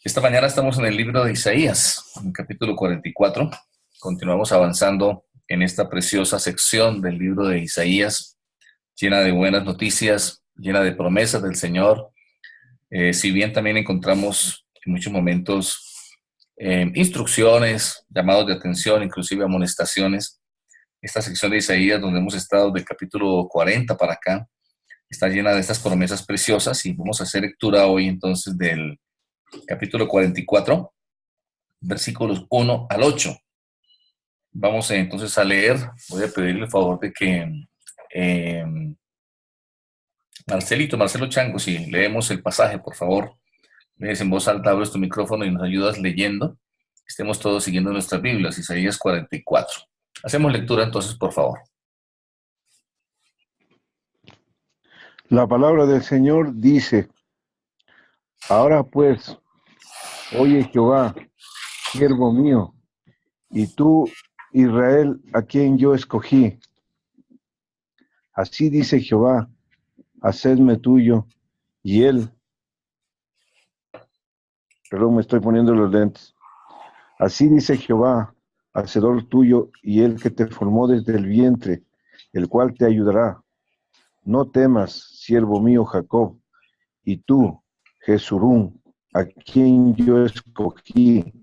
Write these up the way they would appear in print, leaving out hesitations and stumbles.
Esta mañana estamos en el libro de Isaías, en el capítulo 44. Continuamos avanzando en esta preciosa sección del libro de Isaías, llena de buenas noticias, llena de promesas del Señor. Si bien también encontramos en muchos momentos instrucciones, llamados de atención, inclusive amonestaciones. Esta sección de Isaías, donde hemos estado del capítulo 40 para acá, está llena de estas promesas preciosas y vamos a hacer lectura hoy entonces del capítulo 44, versículos 1 al 8. Vamos entonces a leer. Voy a pedirle el favor de que eh, Marcelo Chango, si leemos el pasaje, por favor, lees en voz alta, abres tu micrófono y nos ayudas leyendo. Estemos todos siguiendo nuestras Biblias, Isaías 44. Hacemos lectura entonces, por favor. La palabra del Señor dice: Ahora pues, oye Jehová, siervo mío, y tú, Israel, a quien yo escogí. Así dice Jehová: hacedme tuyo, y él, me estoy poniendo los lentes. Así dice Jehová, hacedor tuyo, y el que te formó desde el vientre, el cual te ayudará. No temas, siervo mío Jacob, y tú, Jesurún, a quien yo escogí,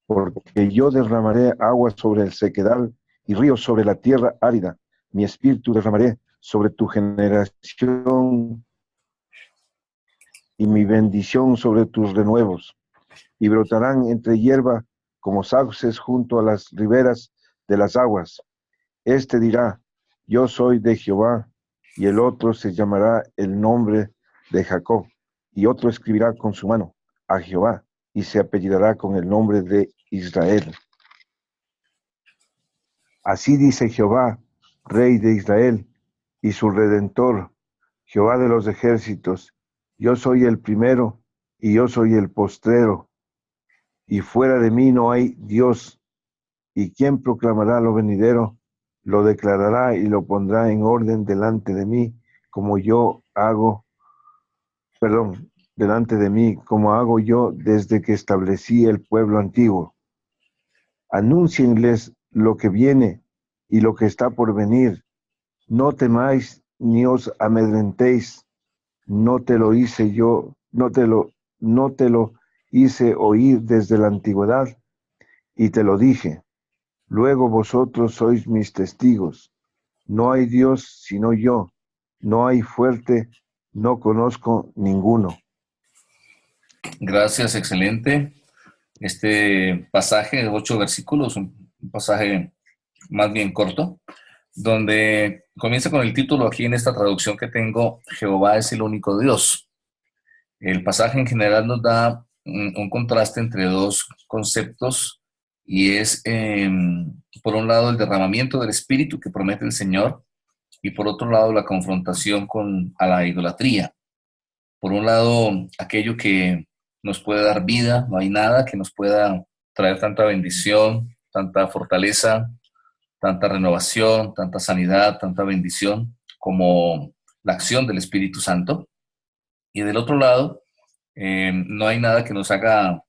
porque yo derramaré agua sobre el sequedal y ríos sobre la tierra árida. Mi espíritu derramaré sobre tu generación y mi bendición sobre tus renuevos. Y brotarán entre hierba como sauces junto a las riberas de las aguas. Este dirá: yo soy de Jehová, y el otro se llamará el nombre de Jacob, y otro escribirá con su mano: a Jehová, y se apellidará con el nombre de Israel. Así dice Jehová, Rey de Israel, y su Redentor, Jehová de los ejércitos: yo soy el primero, y yo soy el postrero, y fuera de mí no hay Dios. ¿Y quién proclamará lo venidero? Lo declarará y lo pondrá en orden delante de mí, delante de mí, como hago yo desde que establecí el pueblo antiguo. Anúncienles lo que viene y lo que está por venir. No temáis ni os amedrentéis. No te lo hice oír desde la antigüedad, y te lo dije. Luego vosotros sois mis testigos. No hay Dios sino yo. No hay fuerte, no conozco ninguno. Gracias, excelente. Este pasaje de 8 versículos, un pasaje más bien corto, donde comienza con el título aquí en esta traducción que tengo: Jehová es el único Dios. El pasaje en general nos da un contraste entre dos conceptos, y es, por un lado, el derramamiento del Espíritu que promete el Señor, y por otro lado, la confrontación a la idolatría. Por un lado, aquello que nos puede dar vida, no hay nada que nos pueda traer tanta bendición, tanta fortaleza, tanta renovación, tanta sanidad, tanta bendición como la acción del Espíritu Santo. Y del otro lado, no hay nada que nos haga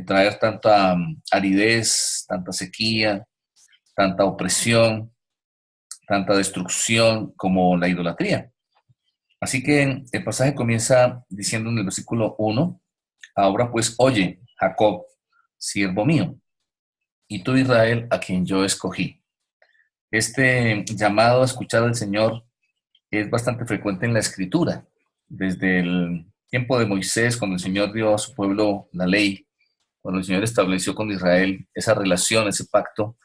traer tanta aridez, tanta sequía, tanta opresión, tanta destrucción como la idolatría. Así que el pasaje comienza diciendo en el versículo 1: ahora pues oye, Jacob, siervo mío, y tú, Israel, a quien yo escogí. Este llamado a escuchar al Señor es bastante frecuente en la Escritura. Desde el tiempo de Moisés, cuando el Señor dio a su pueblo la ley, cuando el Señor estableció con Israel esa relación, ese pacto,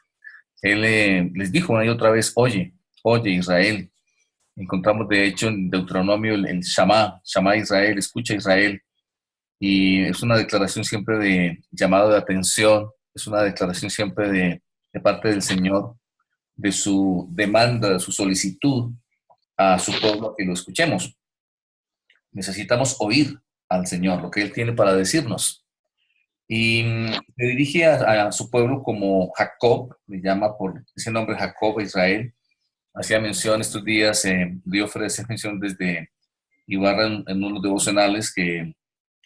Él les dijo una y otra vez: oye, oye, Israel. Encontramos de hecho en Deuteronomio el Shama Israel, escucha Israel. Y es una declaración siempre de llamado de atención, es una declaración siempre de parte del Señor, de su demanda, de su solicitud a su pueblo, que lo escuchemos. Necesitamos oír al Señor, lo que Él tiene para decirnos. Y se dirige a su pueblo como Jacob, le llama por ese nombre Jacob, Israel. Hacía mención estos días, dio ofrece mención desde Ibarra en unos devocionales, que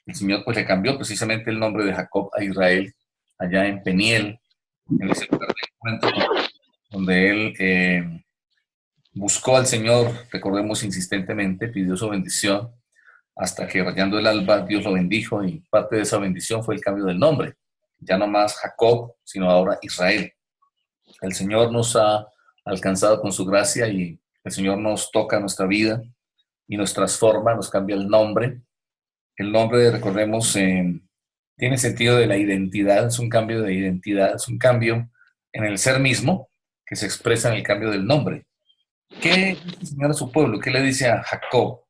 El Señor pues le cambió precisamente el nombre de Jacob a Israel, allá en Peniel, en ese lugar de encuentro donde él buscó al Señor, recordemos insistentemente, pidió su bendición, hasta que rayando el alba Dios lo bendijo y parte de esa bendición fue el cambio del nombre. Ya no más Jacob, sino ahora Israel. El Señor nos ha alcanzado con su gracia y el Señor nos toca nuestra vida y nos transforma, nos cambia el nombre. El nombre, recordemos, tiene sentido de la identidad, es un cambio de identidad, es un cambio en el ser mismo que se expresa en el cambio del nombre. ¿Qué dice el Señor a su pueblo? ¿Qué le dice a Jacob,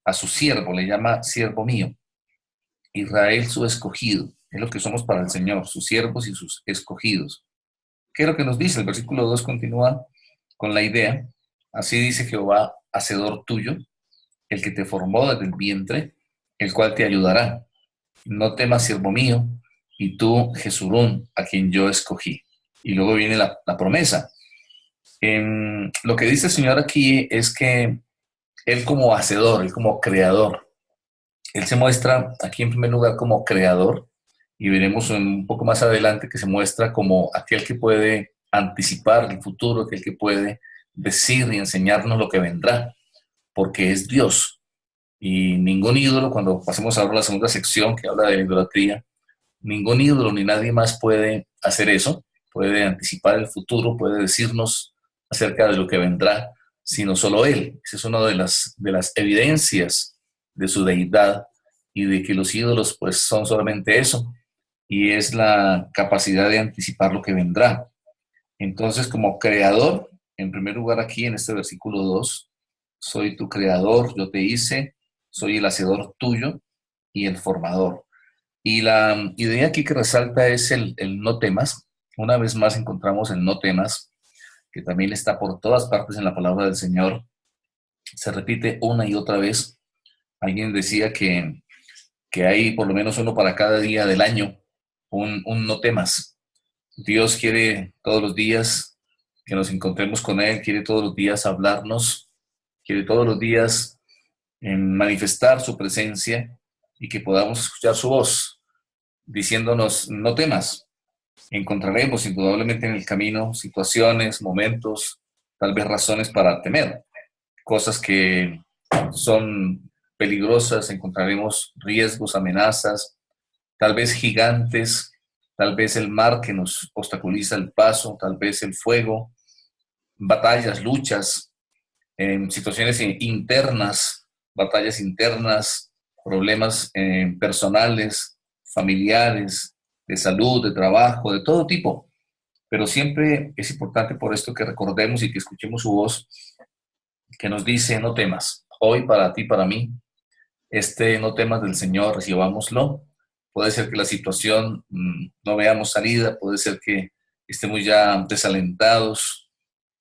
a su siervo? Le llama siervo mío. Israel, su escogido. Es lo que somos para el Señor, sus siervos y sus escogidos. ¿Qué es lo que nos dice? El versículo 2 continúa con la idea. Así dice Jehová, hacedor tuyo, el que te formó desde el vientre, el cual te ayudará. No temas, siervo mío, y tú, Jesurún, a quien yo escogí. Y luego viene la promesa. Lo que dice el Señor aquí es que Él como hacedor, Él como creador, Él se muestra aquí en primer lugar como creador, y veremos un poco más adelante que se muestra como aquel que puede anticipar el futuro, aquel que puede decir y enseñarnos lo que vendrá, porque es Dios. Y ningún ídolo, cuando pasemos ahora a la segunda sección que habla de la idolatría, ningún ídolo ni nadie más puede hacer eso, puede anticipar el futuro, puede decirnos acerca de lo que vendrá, sino solo Él. Esa es una de las evidencias de su deidad y de que los ídolos pues son solamente eso, y es la capacidad de anticipar lo que vendrá. Entonces, como creador, en primer lugar aquí en este versículo 2, soy tu creador, yo te hice, soy el hacedor tuyo y el formador. Y la idea aquí que resalta es el no temas. Una vez más encontramos el no temas, que también está por todas partes en la palabra del Señor. Se repite una y otra vez. Alguien decía que hay por lo menos uno para cada día del año, un no temas. Dios quiere todos los días que nos encontremos con Él, quiere todos los días hablarnos, quiere todos los días manifestar su presencia y que podamos escuchar su voz, diciéndonos, no temas. Encontraremos indudablemente en el camino situaciones, momentos, tal vez razones para temer, cosas que son peligrosas, encontraremos riesgos, amenazas, tal vez gigantes, tal vez el mar que nos obstaculiza el paso, tal vez el fuego, batallas, luchas, situaciones internas, batallas internas, problemas personales, familiares, de salud, de trabajo, de todo tipo. Pero siempre es importante por esto que recordemos y que escuchemos su voz que nos dice, no temas. Hoy para ti, para mí, no temas del Señor, recibámoslo. Puede ser que la situación no veamos salida, puede ser que estemos ya desalentados,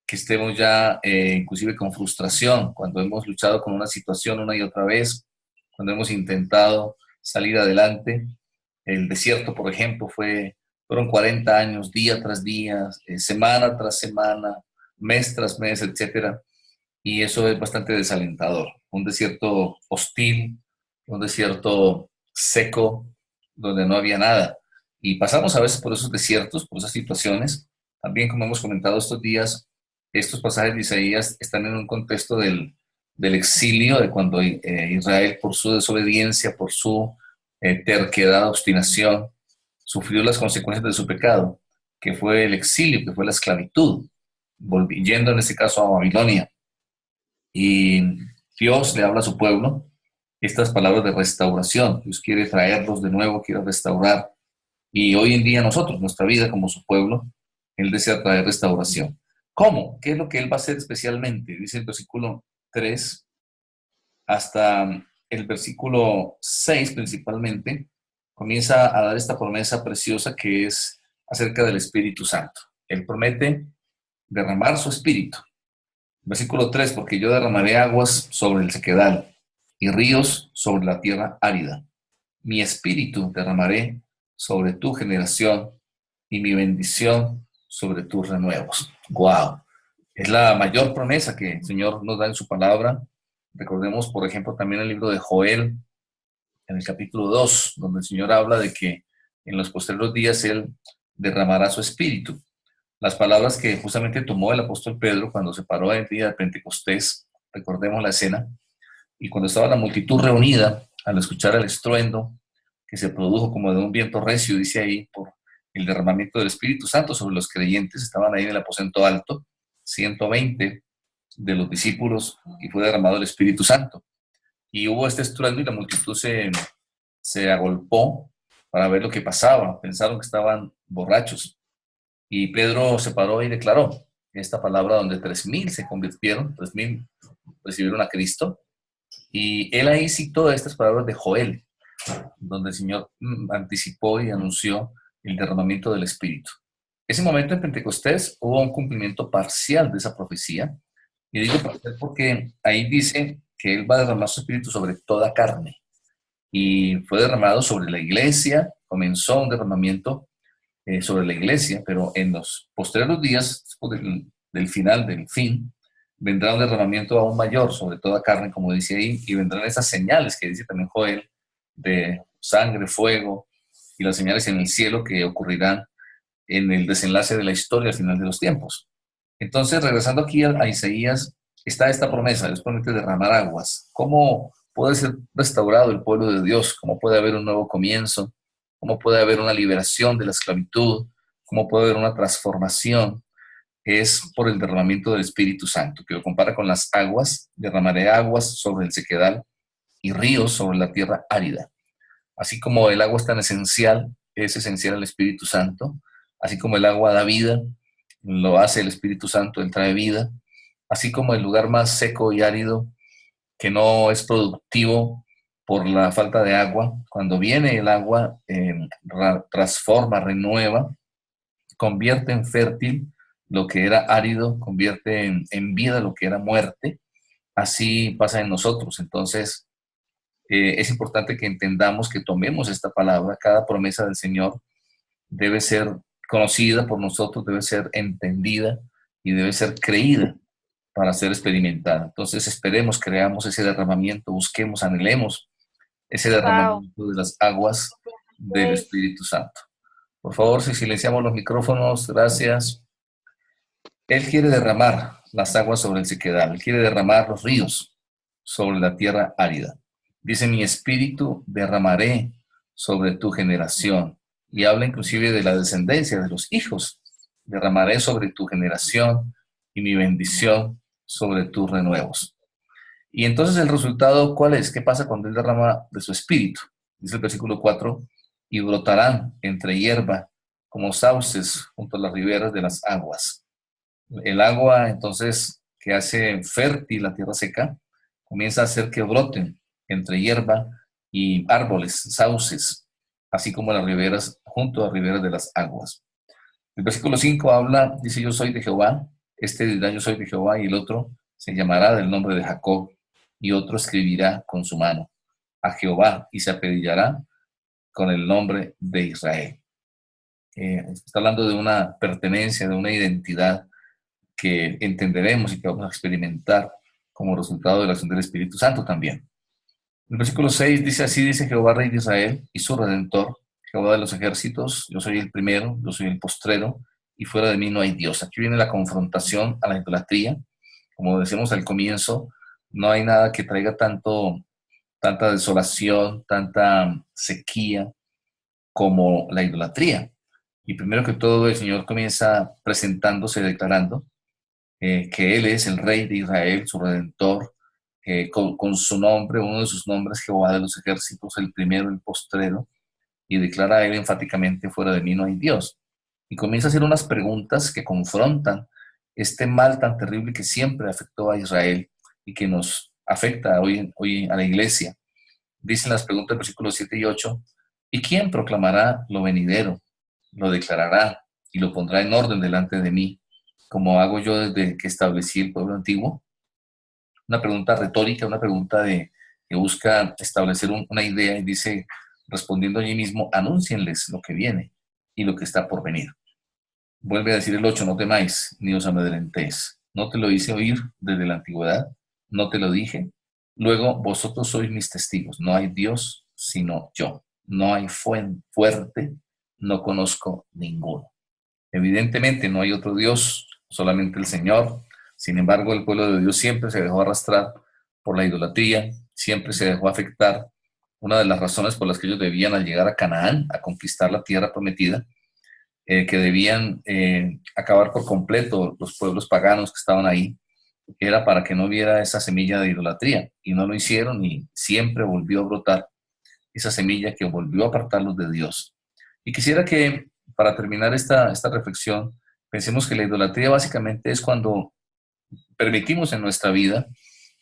que estemos ya inclusive con frustración cuando hemos luchado con una situación una y otra vez, cuando hemos intentado salir adelante. El desierto, por ejemplo, fueron 40 años, día tras día, semana tras semana, mes tras mes, etcétera. Y eso es bastante desalentador. Un desierto hostil, un desierto seco, donde no había nada. Y pasamos a veces por esos desiertos, por esas situaciones. También, como hemos comentado estos días, estos pasajes de Isaías están en un contexto del exilio, de cuando Israel, por su desobediencia, por su terquedad, obstinación, sufrió las consecuencias de su pecado, que fue el exilio, que fue la esclavitud, yendo en este caso a Babilonia. Y Dios le habla a su pueblo estas palabras de restauración. Dios quiere traerlos de nuevo, quiere restaurar. Y hoy en día nosotros, nuestra vida como su pueblo, Él desea traer restauración. ¿Cómo? ¿Qué es lo que Él va a hacer especialmente? Dice el versículo 3 hasta el versículo 6 principalmente, comienza a dar esta promesa preciosa que es acerca del Espíritu Santo. Él promete derramar su Espíritu. Versículo 3, porque yo derramaré aguas sobre el sequedal y ríos sobre la tierra árida. Mi espíritu derramaré sobre tu generación y mi bendición sobre tus renuevos. ¡Wow! Es la mayor promesa que el Señor nos da en su palabra. Recordemos, por ejemplo, también el libro de Joel, en el capítulo 2, donde el Señor habla de que en los posteriores días Él derramará su espíritu. Las palabras que justamente tomó el apóstol Pedro cuando se paró el día de Pentecostés, recordemos la escena, y cuando estaba la multitud reunida, al escuchar el estruendo que se produjo como de un viento recio, dice ahí, por el derramamiento del Espíritu Santo sobre los creyentes, estaban ahí en el aposento alto, 120 de los discípulos, y fue derramado el Espíritu Santo. Y hubo este estruendo y la multitud se agolpó para ver lo que pasaba. Pensaron que estaban borrachos. Y Pedro se paró y declaró esta palabra donde 3,000 se convirtieron, 3,000 recibieron a Cristo. Y él ahí citó estas palabras de Joel, donde el Señor anticipó y anunció el derramamiento del Espíritu. Ese momento en Pentecostés hubo un cumplimiento parcial de esa profecía. Y digo parcial porque ahí dice que Él va a derramar su Espíritu sobre toda carne. Y fue derramado sobre la iglesia, comenzó un derramamiento sobre la iglesia, pero en los posteriores días, después del final, del fin, vendrá un derramamiento aún mayor sobre toda carne, como dice ahí, y vendrán esas señales que dice también Joel, de sangre, fuego, y las señales en el cielo que ocurrirán en el desenlace de la historia al final de los tiempos. Entonces, regresando aquí a Isaías, está esta promesa, Dios promete derramar aguas. ¿Cómo puede ser restaurado el pueblo de Dios? ¿Cómo puede haber un nuevo comienzo? ¿Cómo puede haber una liberación de la esclavitud? ¿Cómo puede haber una transformación? Es por el derramamiento del Espíritu Santo, que lo compara con las aguas. Derramaré aguas sobre el sequedal y ríos sobre la tierra árida. Así como el agua es tan esencial, es esencial el Espíritu Santo. Así como el agua da vida, lo hace el Espíritu Santo, Él trae vida. Así como el lugar más seco y árido, que no es productivo por la falta de agua, cuando viene el agua, transforma, renueva, convierte en fértil lo que era árido, convierte en vida lo que era muerte. Así pasa en nosotros. Entonces, es importante que entendamos, que tomemos esta palabra. Cada promesa del Señor debe ser conocida por nosotros, debe ser entendida y debe ser creída para ser experimentada. Entonces esperemos, creamos ese derramamiento, busquemos, anhelemos ese Wow. derramamiento de las aguas del Espíritu Santo. Por favor, si silenciamos los micrófonos, gracias. Él quiere derramar las aguas sobre el sequedal, Él quiere derramar los ríos sobre la tierra árida. Dice, mi espíritu derramaré sobre tu generación. Y habla inclusive de la descendencia de los hijos. Derramaré sobre tu generación y mi bendición sobre tus renuevos. Y entonces el resultado, ¿cuál es? ¿Qué pasa cuando Él derrama de su espíritu? Dice el versículo 4, y brotarán entre hierba como sauces junto a las riberas de las aguas. El agua, entonces, que hace fértil la tierra seca, comienza a hacer que broten entre hierba y árboles, sauces, así como las riberas, junto a las riberas de las aguas. El versículo 5 habla, dice, yo soy de Jehová, este dirá yo soy de Jehová, y el otro se llamará del nombre de Jacob, y otro escribirá con su mano a Jehová, y se apellidará con el nombre de Israel. Está hablando de una pertenencia, de una identidad que entenderemos y que vamos a experimentar como resultado de la acción del Espíritu Santo también. El versículo 6 dice, así dice Jehová, Rey de Israel y su Redentor, Jehová de los ejércitos, yo soy el primero, yo soy el postrero, y fuera de mí no hay Dios. Aquí viene la confrontación a la idolatría. Como decíamos al comienzo, no hay nada que traiga tanta desolación, tanta sequía como la idolatría. Y primero que todo, el Señor comienza presentándose, declarando que Él es el Rey de Israel, su Redentor, con su nombre, uno de sus nombres, Jehová de los ejércitos, el primero, el postrero, y declara a Él enfáticamente, fuera de mí no hay Dios. Y comienza a hacer unas preguntas que confrontan este mal tan terrible que siempre afectó a Israel y que nos afecta hoy a la iglesia. Dicen las preguntas del versículos 7 y 8, ¿y quién proclamará lo venidero? Lo declarará y lo pondrá en orden delante de mí, como hago yo desde que establecí el pueblo antiguo. Una pregunta retórica, una pregunta que busca establecer una idea y dice, respondiendo allí mismo, anúncienles lo que viene y lo que está por venir. Vuelve a decir el 8, no temáis, ni os amedrentéis. No te lo hice oír desde la antigüedad, no te lo dije. Luego, vosotros sois mis testigos. No hay Dios sino yo. No hay fuerte, no conozco ninguno. Evidentemente no hay otro Dios, solamente el Señor. Sin embargo, el pueblo de Dios siempre se dejó arrastrar por la idolatría, siempre se dejó afectar. Una de las razones por las que ellos debían, al llegar a Canaán, a conquistar la tierra prometida, que debían acabar por completo los pueblos paganos que estaban ahí, era para que no hubiera esa semilla de idolatría. Y no lo hicieron y siempre volvió a brotar esa semilla que volvió a apartarlos de Dios. Y quisiera que, para terminar esta reflexión, pensemos que la idolatría básicamente es cuando permitimos en nuestra vida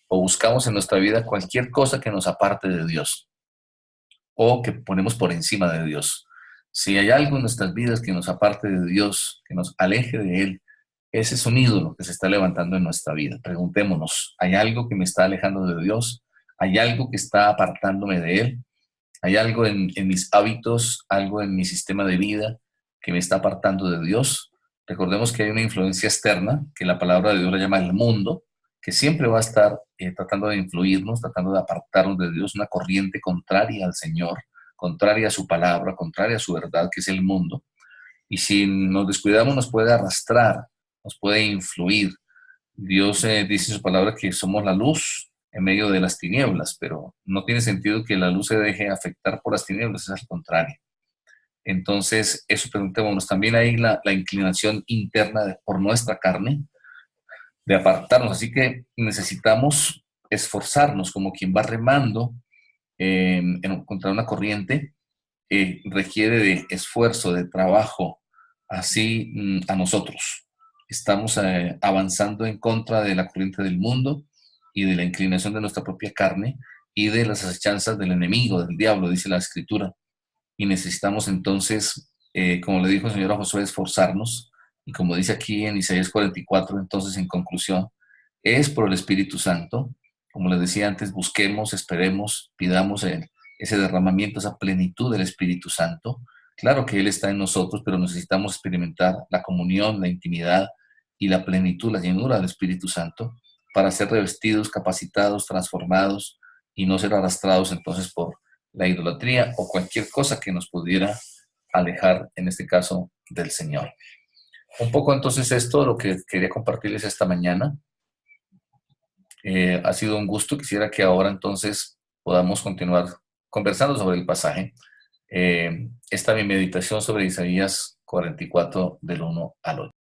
o buscamos en nuestra vida cualquier cosa que nos aparte de Dios o que ponemos por encima de Dios. Si hay algo en nuestras vidas que nos aparte de Dios, que nos aleje de Él, ese es un ídolo que se está levantando en nuestra vida. Preguntémonos, ¿hay algo que me está alejando de Dios? ¿Hay algo que está apartándome de Él? ¿Hay algo en mis hábitos, algo en mi sistema de vida que me está apartando de Dios? Recordemos que hay una influencia externa, que la palabra de Dios la llama el mundo, que siempre va a estar tratando de influirnos, tratando de apartarnos de Dios, una corriente contraria al Señor, contraria a su palabra, contraria a su verdad, que es el mundo. Y si nos descuidamos nos puede arrastrar, nos puede influir. Dios dice en su palabra que somos la luz en medio de las tinieblas, pero no tiene sentido que la luz se deje afectar por las tinieblas, es al contrario. Entonces, eso preguntémonos. También hay la inclinación interna por nuestra carne de apartarnos, así que necesitamos esforzarnos como quien va remando contra una corriente, requiere de esfuerzo, de trabajo, así a nosotros. Estamos avanzando en contra de la corriente del mundo y de la inclinación de nuestra propia carne y de las acechanzas del enemigo, del diablo, dice la Escritura. Y necesitamos entonces, como le dijo el Señor a Josué, esforzarnos. Y como dice aquí en Isaías 44, entonces en conclusión, es por el Espíritu Santo. Como les decía antes, busquemos, esperemos, pidamos ese derramamiento, esa plenitud del Espíritu Santo. Claro que Él está en nosotros, pero necesitamos experimentar la comunión, la intimidad y la plenitud, la llenura del Espíritu Santo para ser revestidos, capacitados, transformados y no ser arrastrados entonces por la idolatría o cualquier cosa que nos pudiera alejar, en este caso, del Señor. Un poco entonces esto lo que quería compartirles esta mañana. Ha sido un gusto. Quisiera que ahora entonces podamos continuar conversando sobre el pasaje. Esta es mi meditación sobre Isaías 44 del 1 al 8.